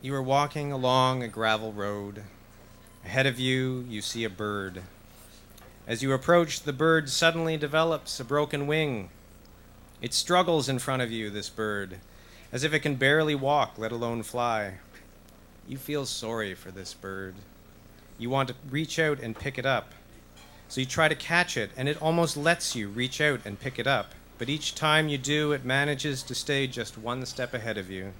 You are walking along a gravel road. Ahead of you, you see a bird. As you approach, the bird suddenly develops a broken wing. It struggles in front of you, this bird, as if it can barely walk, let alone fly. You feel sorry for this bird. You want to reach out and pick it up. So you try to catch it, and it almost lets you reach out and pick it up. But each time you do, it manages to stay just one step ahead of you.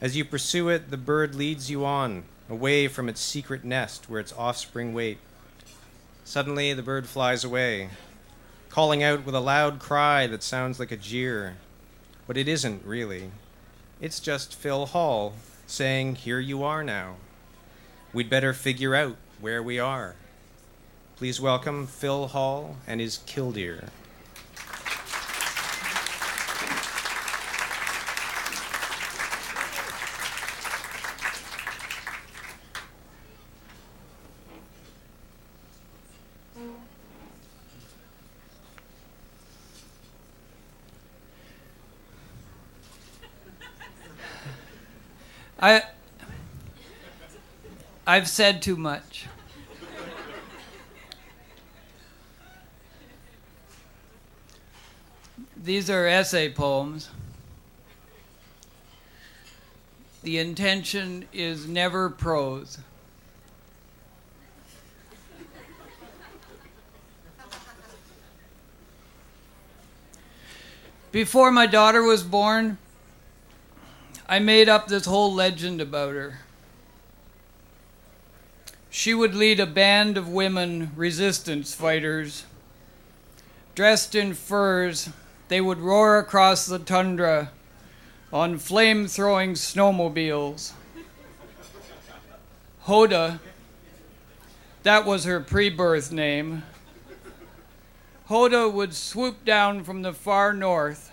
As you pursue it, the bird leads you on, away from its secret nest where its offspring wait. Suddenly, the bird flies away, calling out with a loud cry that sounds like a jeer. But it isn't, really. It's just Phil Hall saying, "Here you are now. We'd better figure out where we are." Please welcome Phil Hall and his Killdeer. I've said too much. These are essay poems. The intention is never prose. Before my daughter was born, I made up this whole legend about her. She would lead a band of women resistance fighters. Dressed in furs, they would roar across the tundra on flame-throwing snowmobiles. Hoda, that was her pre-birth name. Hoda would swoop down from the far north,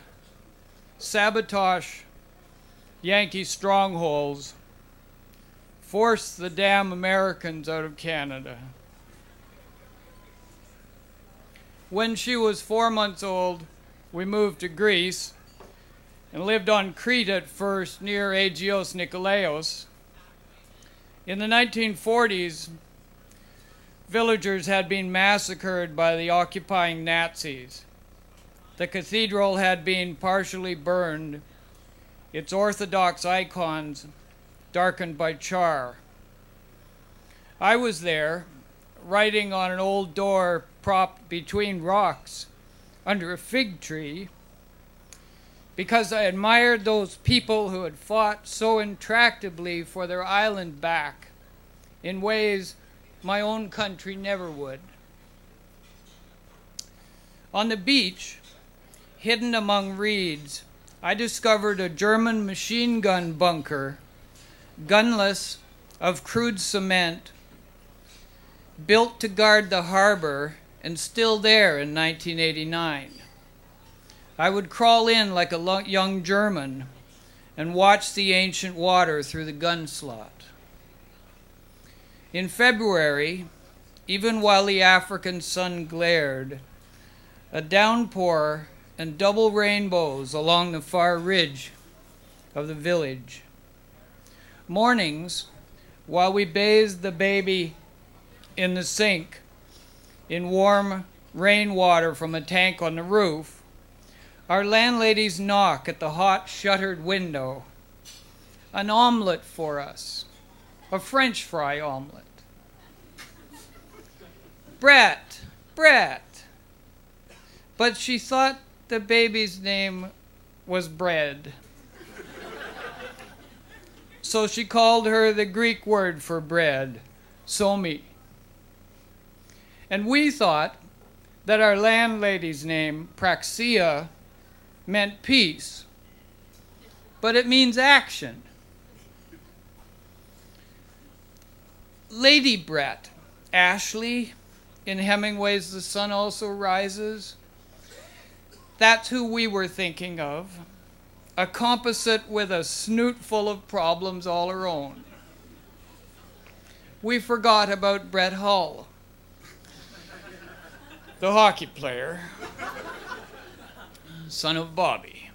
sabotage Yankee strongholds, force the damn Americans out of Canada. When she was 4 months old, we moved to Greece and lived on Crete at first near Agios Nikolaos. In the 1940s, villagers had been massacred by the occupying Nazis. The cathedral had been partially burned, its Orthodox icons darkened by char. I was there, writing on an old door propped between rocks under a fig tree, because I admired those people who had fought so intractably for their island back in ways my own country never would. On the beach, hidden among reeds, I discovered a German machine gun bunker, gunless, of crude cement, built to guard the harbor and still there in 1989. I would crawl in like a young German and watch the ancient water through the gun slot. In February, even while the African sun glared, a downpour and double rainbows along the far ridge of the village. Mornings, while we bathed the baby in the sink in warm rainwater from a tank on the roof, our landlady's knock at the hot shuttered window. An omelet for us, a French fry omelet. Brett. But she thought the baby's name was bread. So she called her the Greek word for bread, somi. And we thought that our landlady's name, Praxia, meant peace. But it means action. Lady Brett, Ashley, in Hemingway's The Sun Also Rises, that's who we were thinking of. A composite with a snoot full of problems all her own. We forgot about Brett Hull, the hockey player, son of Bobby.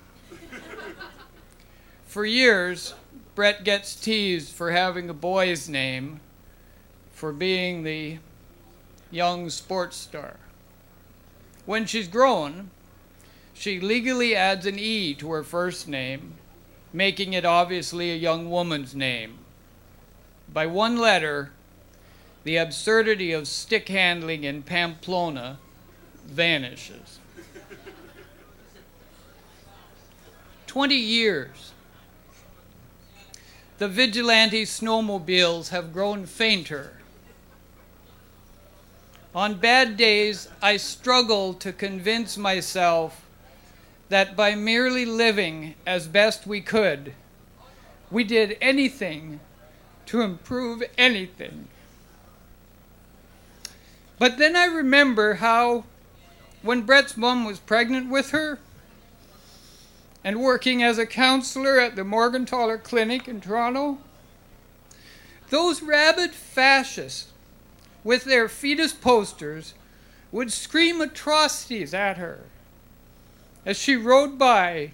For years, Brett gets teased for having a boy's name, for being the young sports star. When she's grown, she legally adds an E to her first name, making it obviously a young woman's name. By one letter, the absurdity of stick handling in Pamplona vanishes. 20 years. The vigilante snowmobiles have grown fainter. On bad days, I struggle to convince myself that by merely living as best we could, we did anything to improve anything. But then I remember how, when Brett's mom was pregnant with her and working as a counselor at the Morgentaler Clinic in Toronto, those rabid fascists with their fetus posters would scream atrocities at her as she rode by,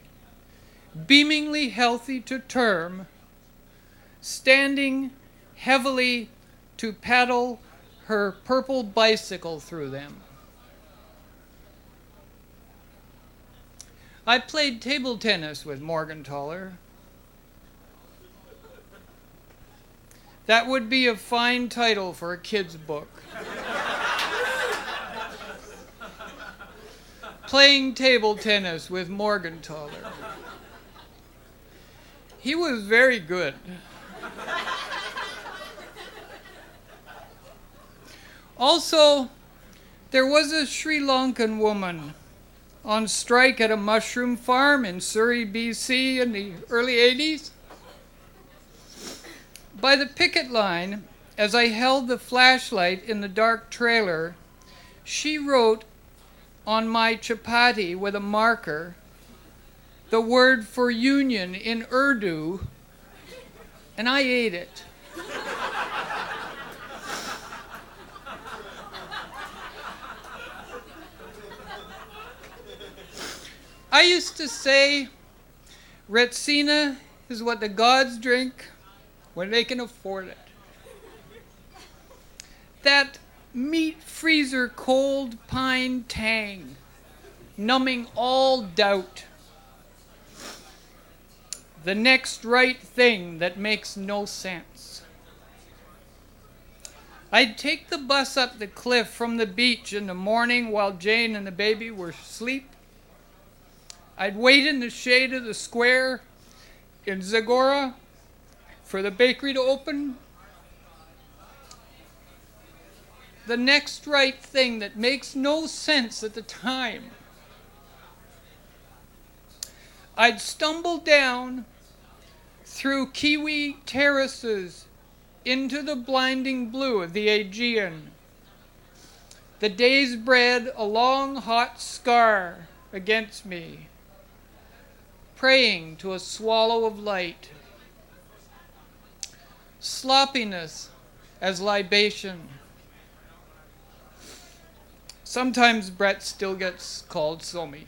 beamingly healthy to term, standing heavily to paddle her purple bicycle through them. I played table tennis with Morgentaler. That would be a fine title for a kid's book. Playing table tennis with Morgentaler. He was very good. Also, there was a Sri Lankan woman on strike at a mushroom farm in Surrey, BC in the early 80s. By the picket line, as I held the flashlight in the dark trailer, she wrote on my chapati with a marker the word for union in Urdu, and I ate it. I used to say, Retsina is what the gods drink when they can afford it. That meat freezer cold pine tang, numbing all doubt. The next right thing that makes no sense. I'd take the bus up the cliff from the beach in the morning while Jane and the baby were asleep. I'd wait in the shade of the square in Zagora for the bakery to open. The next right thing that makes no sense at the time. I'd stumble down through kiwi terraces into the blinding blue of the Aegean. The days bred a long hot scar against me, praying to a swallow of light. Sloppiness as libation. Sometimes Brett still gets called Somi.